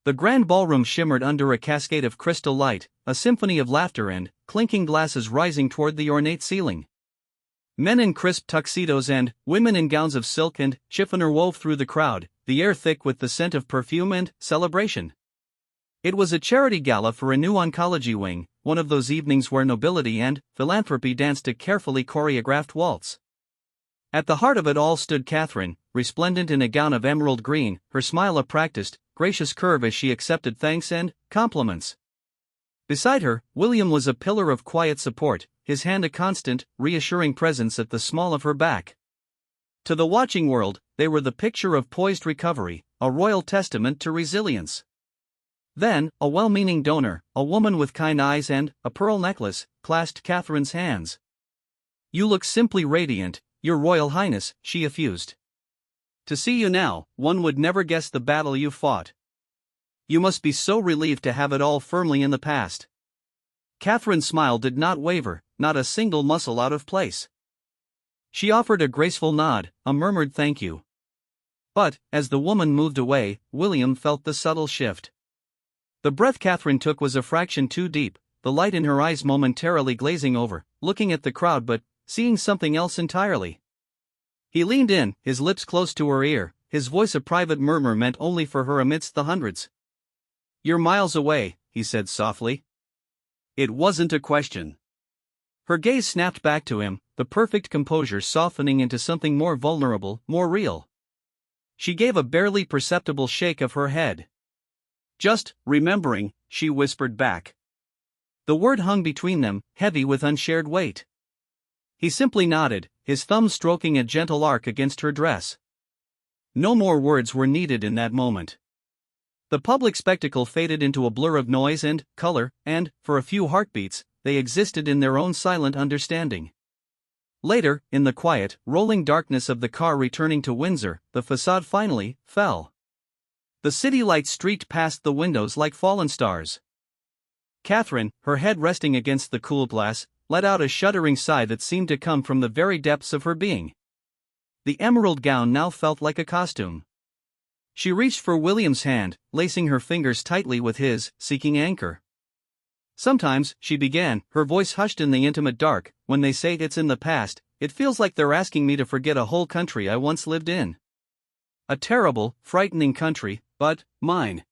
The grand ballroom shimmered under a cascade of crystal light, a symphony of laughter and clinking glasses rising toward the ornate ceiling. Men in crisp tuxedos and women in gowns of silk and chiffonier wove through the crowd, the air thick with the scent of perfume and celebration. It was a charity gala for a new oncology wing, one of those evenings where nobility and philanthropy danced a carefully choreographed waltz. At the heart of it all stood Catherine, resplendent in a gown of emerald green, her smile a practiced, gracious curve as she accepted thanks and compliments. Beside her, William was a pillar of quiet support, his hand a constant, reassuring presence at the small of her back. To the watching world, they were the picture of poised recovery, a royal testament to resilience. Then, a well-meaning donor, a woman with kind eyes and a pearl necklace, clasped Catherine's hands. "You look simply radiant, Your Royal Highness," she effused. "To see you now, one would never guess the battle you fought. You must be so relieved to have it all firmly in the past." Catherine's smile did not waver, not a single muscle out of place. She offered a graceful nod, a murmured thank you. But, as the woman moved away, William felt the subtle shift. The breath Catherine took was a fraction too deep, the light in her eyes momentarily glazing over, looking at the crowd but seeing something else entirely. He leaned in, his lips close to her ear, his voice a private murmur meant only for her amidst the hundreds. "You're miles away," he said softly. It wasn't a question. Her gaze snapped back to him, the perfect composure softening into something more vulnerable, more real. She gave a barely perceptible shake of her head. "Just remembering," she whispered back. The word hung between them, heavy with unshared weight. He simply nodded, his thumb stroking a gentle arc against her dress. No more words were needed in that moment. The public spectacle faded into a blur of noise and color, and, for a few heartbeats, they existed in their own silent understanding. Later, in the quiet, rolling darkness of the car returning to Windsor, the facade finally fell. The city lights streaked past the windows like fallen stars. Catherine, her head resting against the cool glass, let out a shuddering sigh that seemed to come from the very depths of her being. The emerald gown now felt like a costume. She reached for William's hand, lacing her fingers tightly with his, seeking anchor. "Sometimes," she began, her voice hushed in the intimate dark, "when they say it's in the past, it feels like they're asking me to forget a whole country I once lived in. A terrible, frightening country, but mine."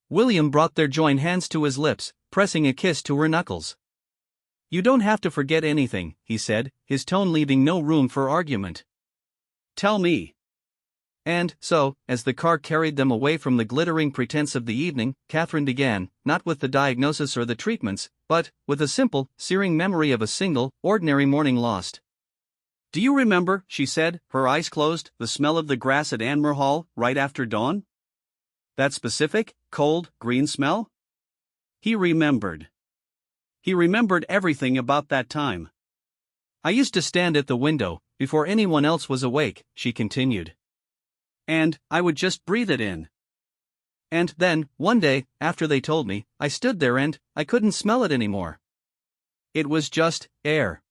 William brought their joined hands to his lips, pressing a kiss to her knuckles. "You don't have to forget anything," he said, his tone leaving no room for argument. "Tell me." And so, as the car carried them away from the glittering pretense of the evening, Catherine began, not with the diagnosis or the treatments, but with a simple, searing memory of a single, ordinary morning lost. "Do you remember," she said, her eyes closed, "the smell of the grass at Anmer Hall, right after dawn? That specific, cold, green smell?" He remembered. He remembered everything about that time. "I used to stand at the window, before anyone else was awake," she continued. "And I would just breathe it in. And then, one day, after they told me, I stood there and I couldn't smell it anymore. It was just air.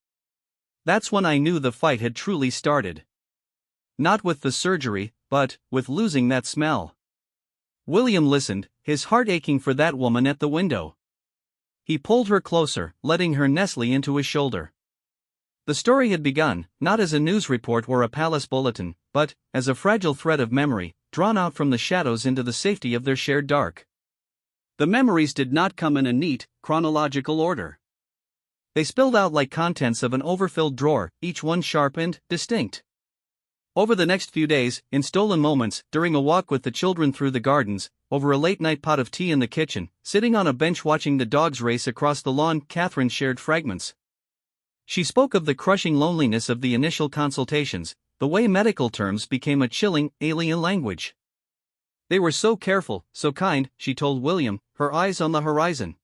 That's when I knew the fight had truly started. Not with the surgery, but with losing that smell." William listened, his heart aching for that woman at the window. He pulled her closer, letting her nestle into his shoulder. The story had begun, not as a news report or a palace bulletin, but as a fragile thread of memory, drawn out from the shadows into the safety of their shared dark. The memories did not come in a neat, chronological order. They spilled out like contents of an overfilled drawer, each one sharp and distinct. Over the next few days, in stolen moments, during a walk with the children through the gardens, over a late-night pot of tea in the kitchen, sitting on a bench watching the dogs race across the lawn, Catherine shared fragments. She spoke of the crushing loneliness of the initial consultations, the way medical terms became a chilling, alien language. They were so careful, so kind, she told William, her eyes on the horizon.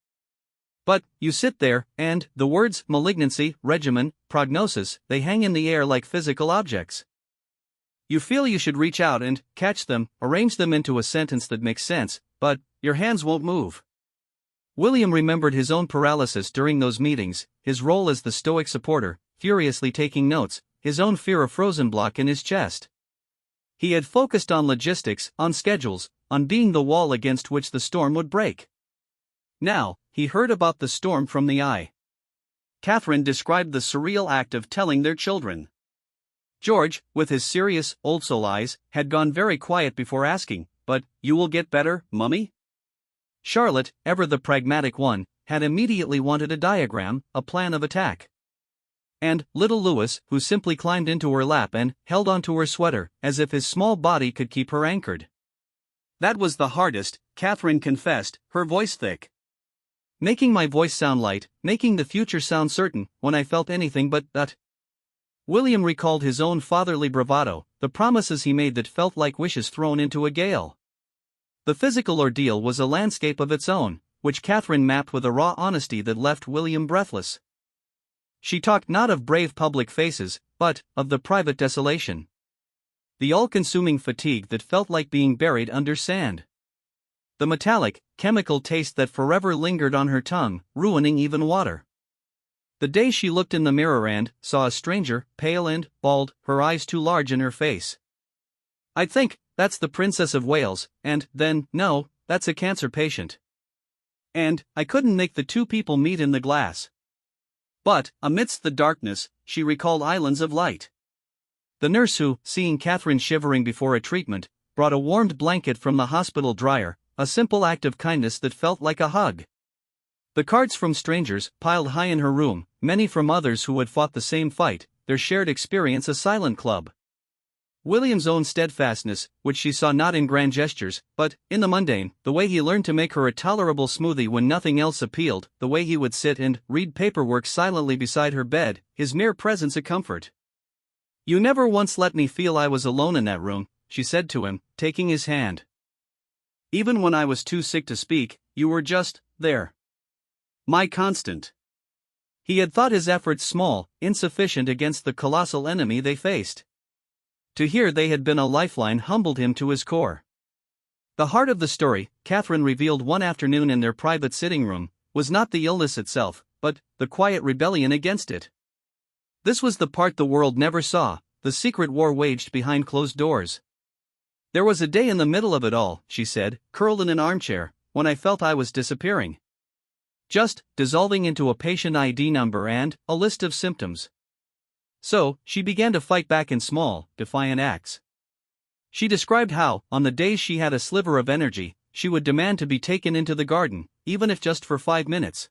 But, you sit there, and the words malignancy, regimen, prognosis, they hang in the air like physical objects. You feel you should reach out and catch them, arrange them into a sentence that makes sense, but your hands won't move. William remembered his own paralysis during those meetings, his role as the stoic supporter, furiously taking notes, his own fear of frozen block in his chest. He had focused on logistics, on schedules, on being the wall against which the storm would break. Now, he heard about the storm from the eye. Catherine described the surreal act of telling their children. George, with his serious, old-soul eyes, had gone very quiet before asking, "But, you will get better, Mummy?" Charlotte, ever the pragmatic one, had immediately wanted a diagram, a plan of attack. And little Louis, who simply climbed into her lap and held onto her sweater, as if his small body could keep her anchored. That was the hardest, Catherine confessed, her voice thick. Making my voice sound light, making the future sound certain, when I felt anything but that. William recalled his own fatherly bravado, the promises he made that felt like wishes thrown into a gale. The physical ordeal was a landscape of its own, which Catherine mapped with a raw honesty that left William breathless. She talked not of brave public faces, but of the private desolation. The all-consuming fatigue that felt like being buried under sand. The metallic, chemical taste that forever lingered on her tongue, ruining even water. The day she looked in the mirror and saw a stranger, pale and bald, her eyes too large in her face. "I'd think that's the Princess of Wales, and then, no, that's a cancer patient. And I couldn't make the two people meet in the glass." But, amidst the darkness, she recalled islands of light. The nurse who, seeing Catherine shivering before a treatment, brought a warmed blanket from the hospital dryer, a simple act of kindness that felt like a hug. The cards from strangers, piled high in her room, many from others who had fought the same fight, their shared experience a silent club. William's own steadfastness, which she saw not in grand gestures, but, in the mundane, the way he learned to make her a tolerable smoothie when nothing else appealed, the way he would sit and read paperwork silently beside her bed, his mere presence a comfort. "You never once let me feel I was alone in that room," she said to him, taking his hand. "Even when I was too sick to speak, you were just there. My constant." He had thought his efforts small, insufficient against the colossal enemy they faced. To hear they had been a lifeline humbled him to his core. The heart of the story, Catherine revealed one afternoon in their private sitting room, was not the illness itself, but the quiet rebellion against it. This was the part the world never saw, the secret war waged behind closed doors. "There was a day in the middle of it all," she said, curled in an armchair, "when I felt I was disappearing. Just dissolving into a patient ID number and a list of symptoms." So, she began to fight back in small, defiant acts. She described how, on the days she had a sliver of energy, she would demand to be taken into the garden, even if just for 5 minutes.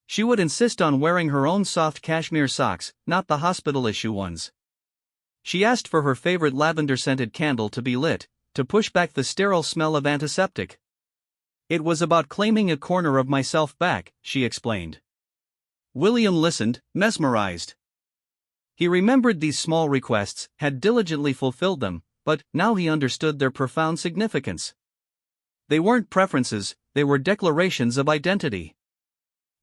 She would insist on wearing her own soft cashmere socks, not the hospital-issue ones. She asked for her favorite lavender-scented candle to be lit, to push back the sterile smell of antiseptic. "It was about claiming a corner of myself back," she explained. William listened, mesmerized. He remembered these small requests, had diligently fulfilled them, but now he understood their profound significance. They weren't preferences, they were declarations of identity.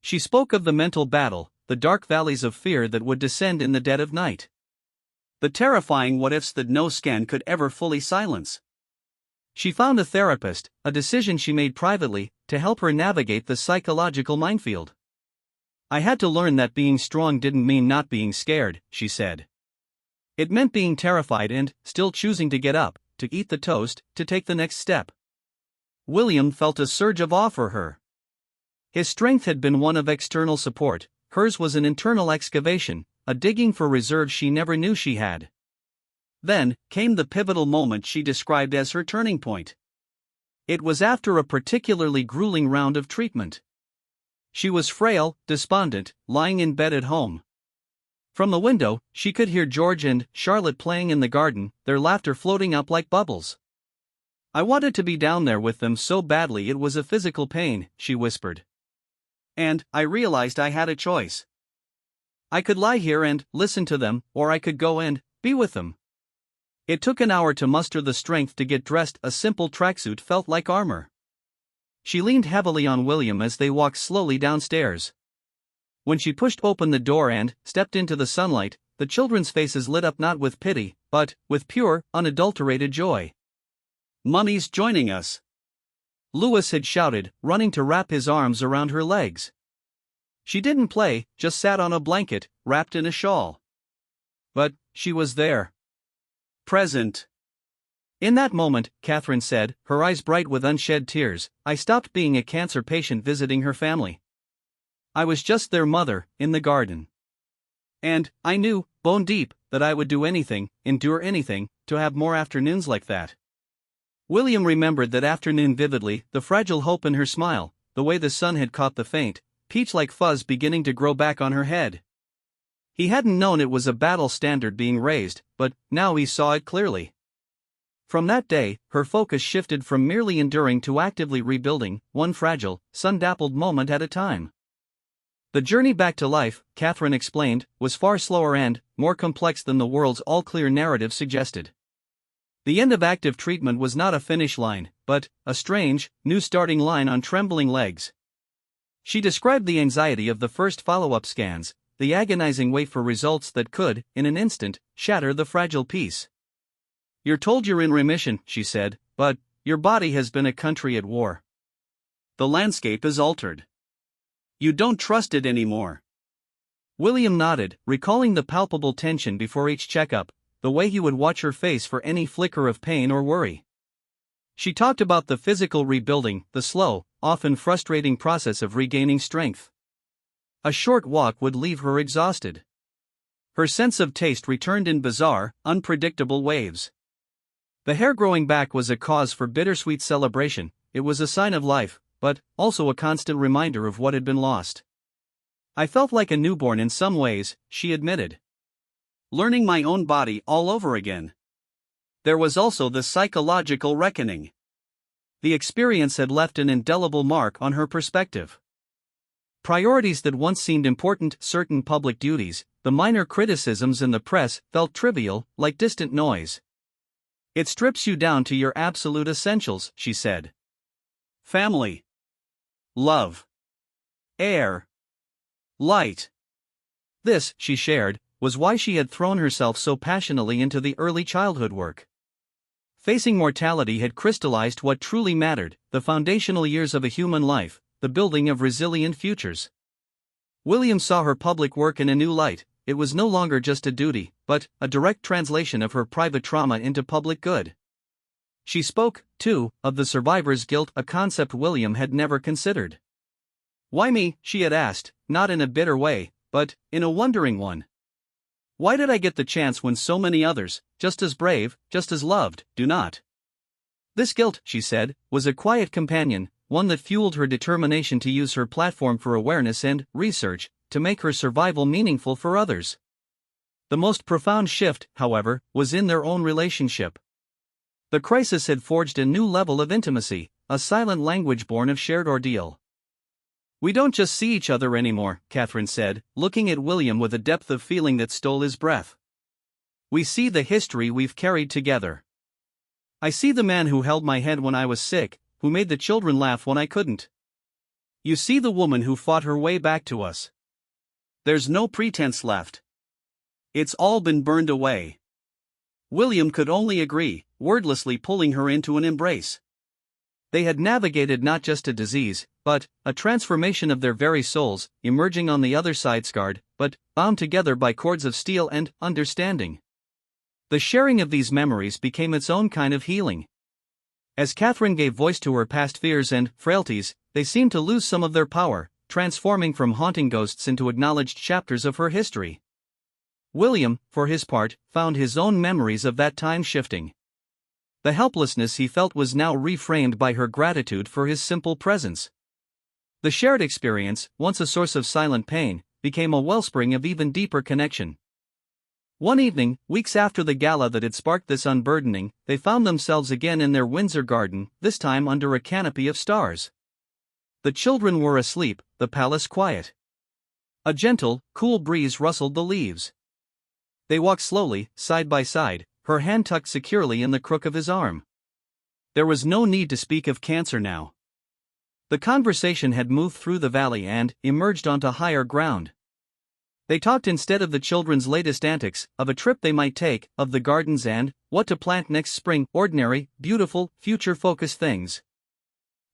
She spoke of the mental battle, the dark valleys of fear that would descend in the dead of night. The terrifying what-ifs that no scan could ever fully silence. She found a therapist, a decision she made privately, to help her navigate the psychological minefield. "I had to learn that being strong didn't mean not being scared," she said. It meant being terrified and still choosing to get up, to eat the toast, to take the next step. William felt a surge of awe for her. His strength had been one of external support, hers was an internal excavation, a digging for reserves she never knew she had. Then came the pivotal moment she described as her turning point. It was after a particularly grueling round of treatment. She was frail, despondent, lying in bed at home. From the window, she could hear George and Charlotte playing in the garden, their laughter floating up like bubbles. "I wanted to be down there with them so badly it was a physical pain," she whispered. "And I realized I had a choice. I could lie here and listen to them, or I could go and be with them." It took an hour to muster the strength to get dressed. A simple tracksuit felt like armor. She leaned heavily on William as they walked slowly downstairs. When she pushed open the door and stepped into the sunlight, the children's faces lit up not with pity, but with pure, unadulterated joy. "Mummy's joining us!" Louis had shouted, running to wrap his arms around her legs. She didn't play, just sat on a blanket, wrapped in a shawl. But she was there. Present. In that moment, Catherine said, her eyes bright with unshed tears, I stopped being a cancer patient visiting her family. I was just their mother, in the garden. And, I knew, bone deep, that I would do anything, endure anything, to have more afternoons like that. William remembered that afternoon vividly, the fragile hope in her smile, the way the sun had caught the faint, peach-like fuzz beginning to grow back on her head. He hadn't known it was a battle standard being raised, but now he saw it clearly. From that day, her focus shifted from merely enduring to actively rebuilding, one fragile, sun-dappled moment at a time. The journey back to life, Catherine explained, was far slower and more complex than the world's all-clear narrative suggested. The end of active treatment was not a finish line, but a strange, new starting line on trembling legs. She described the anxiety of the first follow-up scans, the agonizing wait for results that could, in an instant, shatter the fragile peace. You're told you're in remission, she said, but your body has been a country at war. The landscape is altered. You don't trust it anymore. William nodded, recalling the palpable tension before each checkup, the way he would watch her face for any flicker of pain or worry. She talked about the physical rebuilding, the slow, often frustrating process of regaining strength. A short walk would leave her exhausted. Her sense of taste returned in bizarre, unpredictable waves. The hair growing back was a cause for bittersweet celebration. It was a sign of life, but also a constant reminder of what had been lost. I felt like a newborn in some ways, she admitted. Learning my own body all over again. There was also the psychological reckoning. The experience had left an indelible mark on her perspective. Priorities that once seemed important, certain public duties, the minor criticisms in the press, felt trivial, like distant noise. It strips you down to your absolute essentials, she said. Family. Love. Air. Light. This, she shared, was why she had thrown herself so passionately into the early childhood work. Facing mortality had crystallized what truly mattered, the foundational years of a human life, the building of resilient futures. William saw her public work in a new light. It was no longer just a duty, but a direct translation of her private trauma into public good. She spoke, too, of the survivor's guilt, a concept William had never considered. Why me, she had asked, not in a bitter way, but in a wondering one. Why did I get the chance when so many others, just as brave, just as loved, do not? This guilt, she said, was a quiet companion, one that fueled her determination to use her platform for awareness and research, to make her survival meaningful for others. The most profound shift, however, was in their own relationship. The crisis had forged a new level of intimacy, a silent language born of shared ordeal. We don't just see each other anymore, Catherine said, looking at William with a depth of feeling that stole his breath. We see the history we've carried together. I see the man who held my head when I was sick, who made the children laugh when I couldn't. You see the woman who fought her way back to us. There's no pretense left. It's all been burned away. William could only agree, wordlessly pulling her into an embrace. They had navigated not just a disease, but a transformation of their very souls, emerging on the other side scarred, but bound together by cords of steel and understanding. The sharing of these memories became its own kind of healing. As Catherine gave voice to her past fears and frailties, they seemed to lose some of their power, transforming from haunting ghosts into acknowledged chapters of her history. William, for his part, found his own memories of that time shifting. The helplessness he felt was now reframed by her gratitude for his simple presence. The shared experience, once a source of silent pain, became a wellspring of even deeper connection. One evening, weeks after the gala that had sparked this unburdening, they found themselves again in their Windsor garden, this time under a canopy of stars. The children were asleep, the palace quiet. A gentle, cool breeze rustled the leaves. They walked slowly, side by side, her hand tucked securely in the crook of his arm. There was no need to speak of cancer now. The conversation had moved through the valley and emerged onto higher ground. They talked instead of the children's latest antics, of a trip they might take, of the gardens and what to plant next spring, ordinary, beautiful, future-focused things.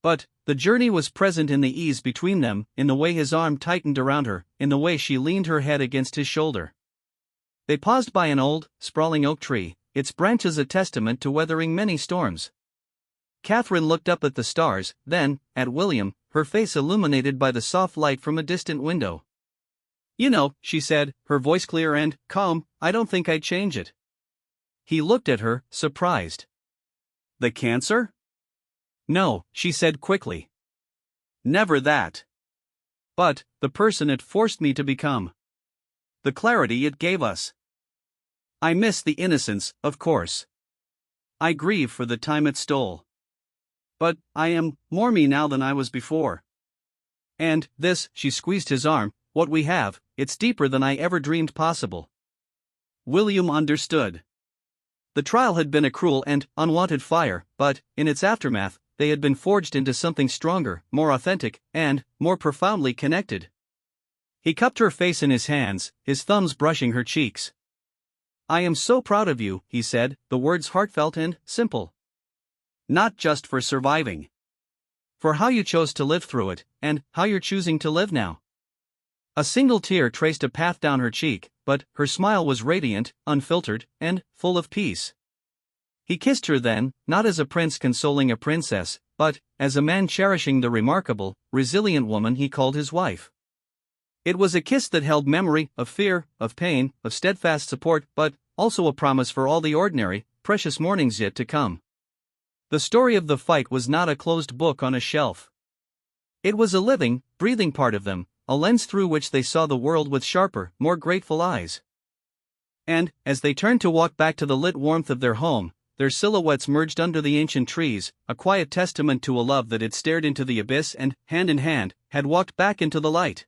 But the journey was present in the ease between them, in the way his arm tightened around her, in the way she leaned her head against his shoulder. They paused by an old, sprawling oak tree, its branches a testament to weathering many storms. Catherine looked up at the stars, then, at William, her face illuminated by the soft light from a distant window. "You know," she said, her voice clear and calm, "I don't think I'd change it." He looked at her, surprised. "The cancer?" "No," she said quickly. "Never that. But, the person it forced me to become. The clarity it gave us. I miss the innocence, of course. I grieve for the time it stole. But, I am more me now than I was before. And, this," she squeezed his arm, "what we have, it's deeper than I ever dreamed possible." William understood. The trial had been a cruel and unwanted fire, but, in its aftermath, they had been forged into something stronger, more authentic, and more profoundly connected. He cupped her face in his hands, his thumbs brushing her cheeks. "I am so proud of you," he said, the words heartfelt and simple. "Not just for surviving. For how you chose to live through it, and how you're choosing to live now." A single tear traced a path down her cheek, but her smile was radiant, unfiltered, and full of peace. He kissed her then, not as a prince consoling a princess, but as a man cherishing the remarkable, resilient woman he called his wife. It was a kiss that held memory of fear, of pain, of steadfast support, but also a promise for all the ordinary, precious mornings yet to come. The story of the fight was not a closed book on a shelf. It was a living, breathing part of them, a lens through which they saw the world with sharper, more grateful eyes. And, as they turned to walk back to the lit warmth of their home, their silhouettes merged under the ancient trees, a quiet testament to a love that had stared into the abyss and, hand in hand, had walked back into the light.